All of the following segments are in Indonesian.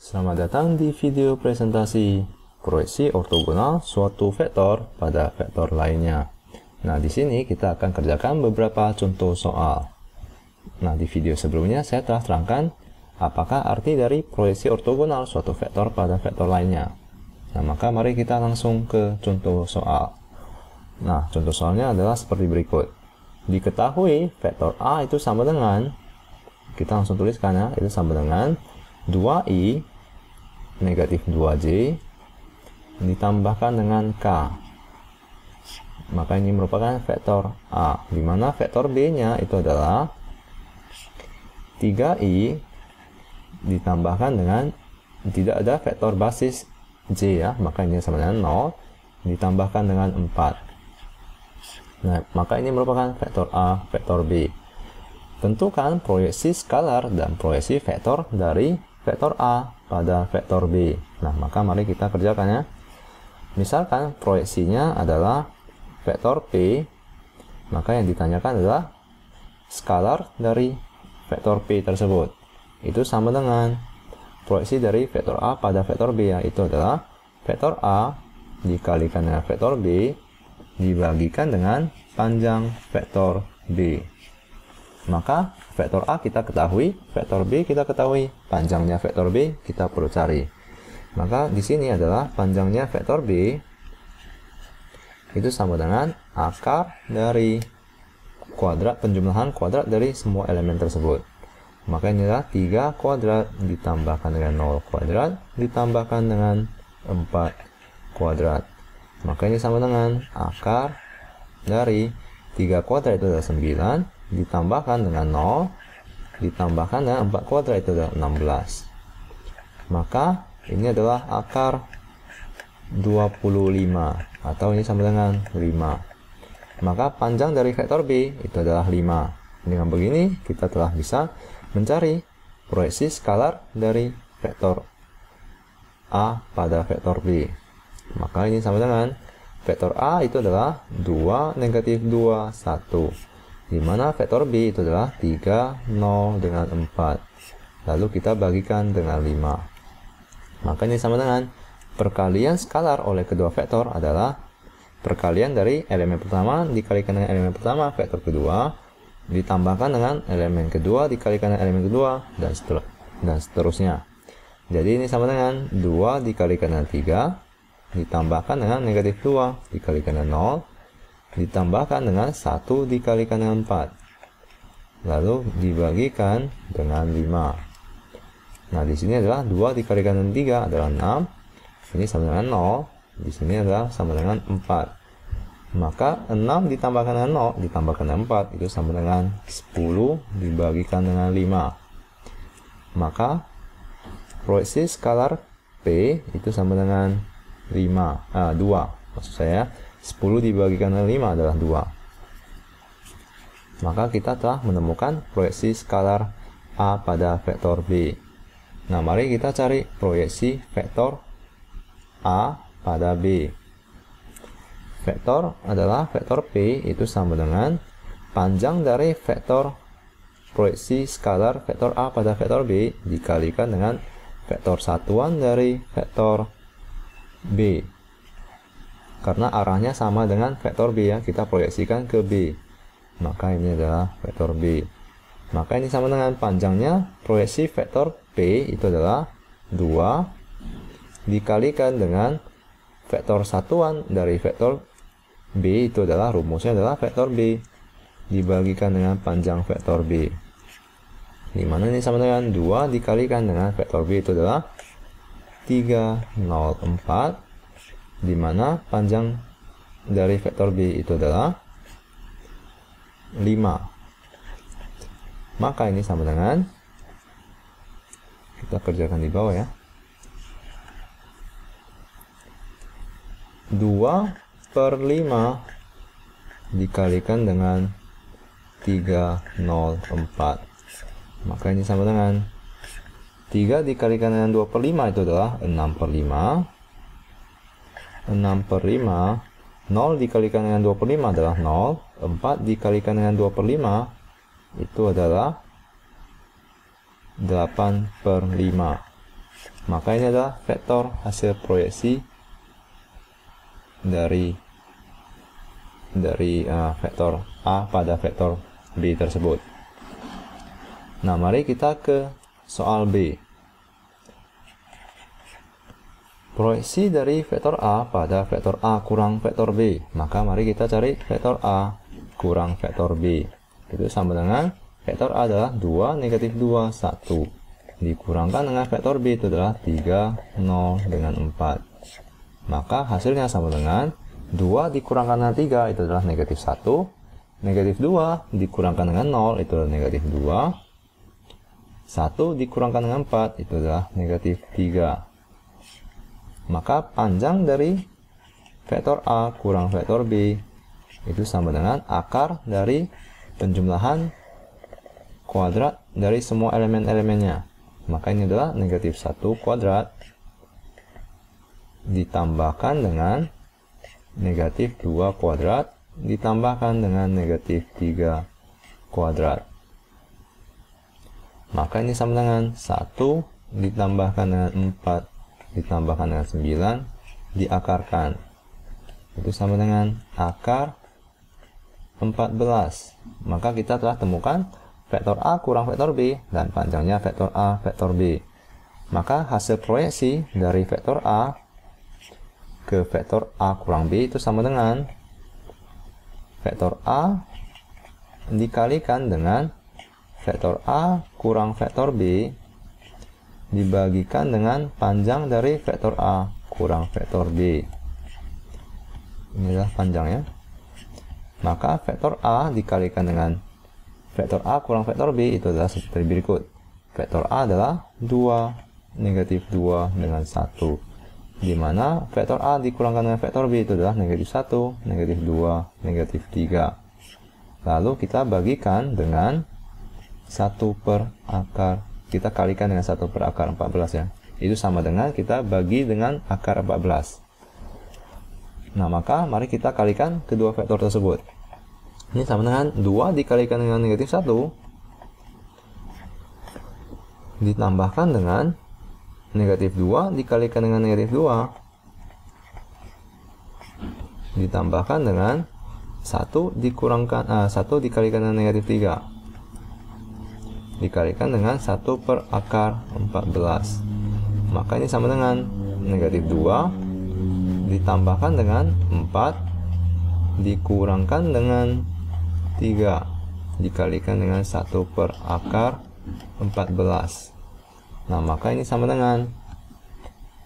Selamat datang di video presentasi proyeksi ortogonal suatu vektor pada vektor lainnya. Nah, di sini kita akan kerjakan beberapa contoh soal. Nah, di video sebelumnya saya telah terangkan apakah arti dari proyeksi ortogonal suatu vektor pada vektor lainnya. Nah, maka mari kita langsung ke contoh soal. Nah, contoh soalnya adalah seperti berikut. Diketahui vektor A itu sama dengan, kita langsung tuliskan ya, itu sama dengan 2i negatif 2j ditambahkan dengan k. Maka ini merupakan vektor A, di mana vektor B-nya itu adalah 3i ditambahkan dengan, tidak ada vektor basis j ya, maka ini sama dengan 0 ditambahkan dengan 4. Nah, maka ini merupakan vektor A, vektor B. Tentukan proyeksi skalar dan proyeksi vektor dari vektor A pada vektor B. Nah, maka mari kita kerjakan ya. Misalkan proyeksinya adalah vektor P, maka yang ditanyakan adalah skalar dari vektor P tersebut. Itu sama dengan proyeksi dari vektor A pada vektor B, yaitu adalah vektor A dikalikan dengan vektor B dibagikan dengan panjang vektor B. Maka vektor A kita ketahui, vektor B kita ketahui, panjangnya vektor B kita perlu cari. Maka di sini adalah panjangnya vektor B itu sama dengan akar dari kuadrat penjumlahan kuadrat dari semua elemen tersebut. Maka ini adalah 3 kuadrat ditambahkan dengan 0 kuadrat ditambahkan dengan 4 kuadrat. Maka ini sama dengan akar dari 3 kuadrat itu adalah 9 ditambahkan dengan 0 ditambahkan dengan 4 kuadrat itu adalah 16. Maka ini adalah akar 25 atau ini sama dengan 5. Maka panjang dari vektor B itu adalah 5. Dengan begini kita telah bisa mencari proyeksi skalar dari vektor A pada vektor B. Maka ini sama dengan vektor A itu adalah 2, negatif 2, 1. Di mana vektor B itu adalah 3, 0, dengan 4. Lalu kita bagikan dengan 5. Maka ini sama dengan perkalian skalar oleh kedua vektor adalah perkalian dari elemen pertama dikalikan dengan elemen pertama, vektor kedua, ditambahkan dengan elemen kedua dikalikan dengan elemen kedua, dan seterusnya. Jadi ini sama dengan 2 dikalikan dengan 3 ditambahkan dengan negatif 2 dikalikan dengan 0 ditambahkan dengan 1 dikalikan dengan 4 lalu dibagikan dengan 5. Nah, di sini adalah 2 dikalikan dengan 3 adalah 6. Ini sama dengan 0. Di sini adalah sama dengan 4. Maka 6 ditambahkan dengan 0 ditambahkan dengan 4 itu sama dengan 10 dibagikan dengan 5. Maka proyeksi skalar P itu sama dengan 2 maksud saya 10 dibagikan dengan 5 adalah 2. Maka kita telah menemukan proyeksi skalar A pada vektor B. Nah, mari kita cari proyeksi vektor A pada B. Vektor adalah vektor P itu sama dengan panjang dari vektor proyeksi skalar vektor A pada vektor B dikalikan dengan vektor satuan dari vektor B. Karena arahnya sama dengan vektor B ya, kita proyeksikan ke B. Maka ini adalah vektor B. Maka ini sama dengan panjangnya proyeksi vektor P itu adalah 2 dikalikan dengan vektor satuan dari vektor B itu adalah, rumusnya adalah vektor B dibagikan dengan panjang vektor B. Dimana ini sama dengan 2 dikalikan dengan vektor B itu adalah 304, dimana panjang dari vektor B itu adalah 5. Maka ini sama dengan, kita kerjakan di bawah ya, 2/5 dikalikan dengan 304. Maka ini sama dengan 3 dikalikan dengan 2/5 itu adalah 6/5. 6/5. 0 dikalikan dengan 2/5 adalah 0. 4 dikalikan dengan 2/5 itu adalah 8/5. Maka ini adalah vektor hasil proyeksi dari vektor A pada vektor B tersebut. Nah, mari kita ke soal B. Proyeksi dari vektor A pada vektor A kurang vektor B. Maka mari kita cari vektor A kurang vektor B. Itu sama dengan vektor A adalah 2, negatif 2, 1. Dikurangkan dengan vektor B itu adalah 3, 0, dengan 4. Maka hasilnya sama dengan 2 dikurangkan dengan 3 itu adalah negatif 1. Negatif 2 dikurangkan dengan 0 itu adalah negatif 2. 1 dikurangkan dengan 4 itu adalah negatif 3. Maka panjang dari vektor A kurang vektor B itu sama dengan akar dari penjumlahan kuadrat dari semua elemen-elemennya. Maka ini adalah negatif 1 kuadrat ditambahkan dengan negatif 2 kuadrat ditambahkan dengan negatif 3 kuadrat. Maka ini sama dengan 1 ditambahkan dengan 4 ditambahkan dengan 9 diakarkan. Itu sama dengan akar 14. Maka kita telah temukan vektor A kurang vektor B dan panjangnya vektor A vektor B. Maka hasil proyeksi dari vektor A ke vektor A kurang B itu sama dengan vektor A dikalikan dengan vektor A kurang vektor B dibagikan dengan panjang dari vektor A kurang vektor B. Inilah panjangnya. Maka vektor A dikalikan dengan vektor A kurang vektor B itu adalah seperti berikut. Vektor A adalah 2, negatif 2 dengan 1. Di mana vektor A dikurangkan dengan vektor B itu adalah negatif 1, negatif 2, negatif 3. Lalu kita bagikan dengan 1 per akar. Kita kalikan dengan 1 per akar 14 ya. Itu sama dengan kita bagi dengan akar 14. Nah, maka mari kita kalikan kedua vektor tersebut. Ini sama dengan 2 dikalikan dengan negatif 1 ditambahkan dengan negatif 2 dikalikan dengan negatif 2 ditambahkan dengan 1 dikalikan dengan negatif 3 dikalikan dengan 1 per akar 14. Maka ini sama dengan negatif 2 ditambahkan dengan 4 dikurangkan dengan 3 dikalikan dengan 1 per akar 14. Nah, maka ini sama dengan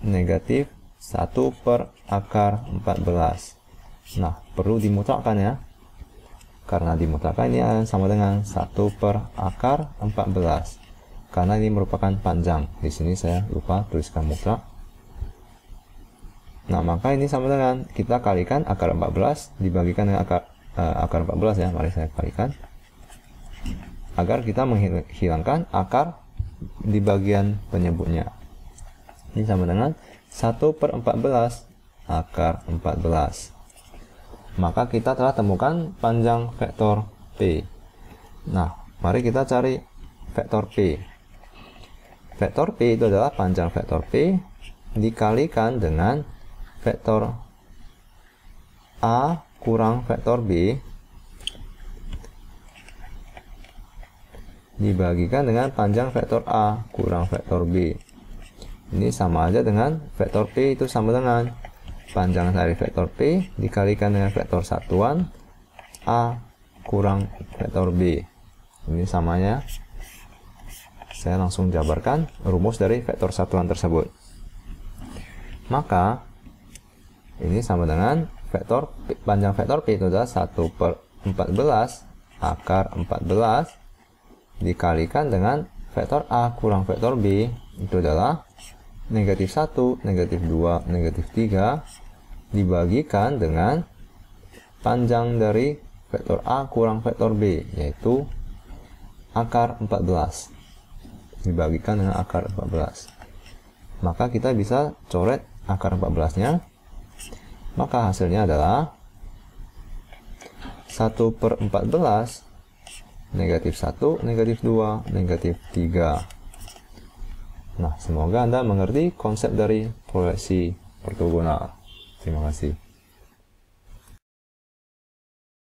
negatif 1 per akar 14. Nah, perlu dimutlakkan ya. Karena dimutlakkan ini sama dengan 1 per akar 14. Karena ini merupakan panjang. Di sini saya lupa tuliskan mutlak. Nah, maka ini sama dengan kita kalikan akar 14 dibagikan dengan akar 14 ya. Mari saya kalikan. Agar kita menghilangkan akar di bagian penyebutnya. Ini sama dengan 1 per 14 akar 14. Maka kita telah temukan panjang vektor P. Nah, mari kita cari vektor P. Vektor P itu adalah panjang vektor P dikalikan dengan vektor A kurang vektor B dibagikan dengan panjang vektor A kurang vektor B. Ini sama aja dengan vektor P itu sama dengan panjang dari vektor P dikalikan dengan vektor satuan A kurang vektor B. Ini samanya. Saya langsung jabarkan rumus dari vektor satuan tersebut. Maka ini sama dengan vektor panjang vektor P itu adalah 1 per 14 akar 14 dikalikan dengan vektor A kurang vektor B itu adalah negatif 1, negatif 2, negatif 3 dibagikan dengan panjang dari vektor A kurang vektor B, yaitu akar 14 dibagikan dengan akar 14. Maka kita bisa coret akar 14 nya. Maka hasilnya adalah 1 per 14 negatif 1, negatif 2, negatif 3. Nah, semoga Anda mengerti konsep dari proyeksi ortogonal. Terima kasih.